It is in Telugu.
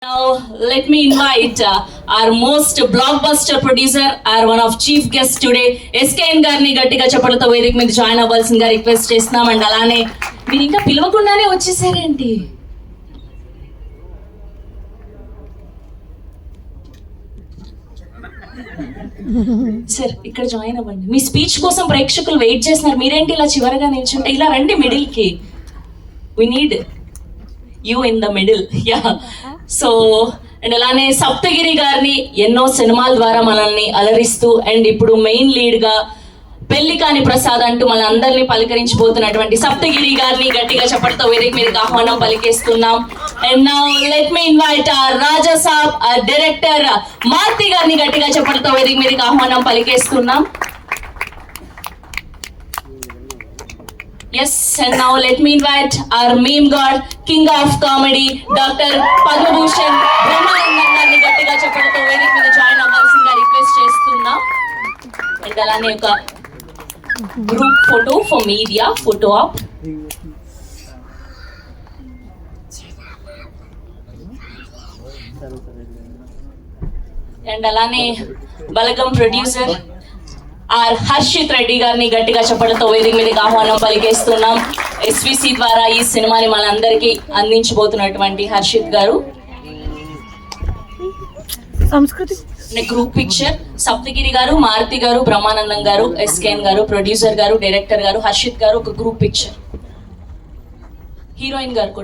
Now, let me invite our most blockbuster producer, our one of chief guests today, SKN గారిని గట్టిగా చెప్పలతో వేదిక మీద జాయిన్ అవ్వాల్సిందిగా రిక్వెస్ట్ చేస్తున్నాం. అండ్ అలానే మీరు ఇంకా పిలవకుండానే వచ్చేసారేంటి? సార్ ఇక్కడ జాయిన్ అవ్వండి. మీ స్పీచ్ కోసం ప్రేక్షకులు వెయిట్ చేస్తున్నారు. మీరేంటి ఇలా చివరగా నిల్చుంటే? ఇలా రండి మిడిల్ కి. We need you in the middle. Yeah. So and అలానే సప్తగిరి గారిని ఎన్నో సినిమాల ద్వారా మనల్ని అలరిస్తూ అండ్ ఇప్పుడు మెయిన్ లీడ్ గా పెళ్లి కాని ప్రసాద్ అంటూ మన అందరినీ పలకరించబోతున్నటువంటి సప్తగిరి గారిని గట్టిగా చెప్పడంతో వేదిక మీదకి ఆహ్వానం పలికేస్తున్నాం. And now let me invite Raja Saab director Maruthi గారిని గట్టిగా చెప్పడంతో వేదిక మీదకి ఆహ్వానం పలికేస్తున్నాం. Yes, and now let me invite our meme god, king of comedy, Dr. Padma Bhushan Brahmanandam గారిని గట్టిగా చెప్పడంతో వేదిక మీద జాయిన్ అవ్వాల్సిందిగా రిక్వెస్ట్ చేస్తున్నాం. అండ్ అలానే ఒక group photo for media photo op. And అలానే బలగం ప్రొడ్యూసర్ ఆర్ హర్షిత్ రెడ్డి గారిని గట్టిగా చెప్పడంతో వేదిక మీదకి ఆహ్వానం పలికేస్తున్నాం. ఎస్విసి ద్వారా ఈ సినిమాని మనందరికీ అందించబోతున్నటువంటి హర్షిత్ గారు. గ్రూప్ పిక్చర్ సప్తగిరి గారు, మారుతి గారు, బ్రహ్మానందం గారు, ఎస్కేఎన్ గారు, ప్రొడ్యూసర్ గారు, డైరెక్టర్ గారు, హర్షిత్ గారు. ఒక గ్రూప్ పిక్చర్. హీరోయిన్ గారు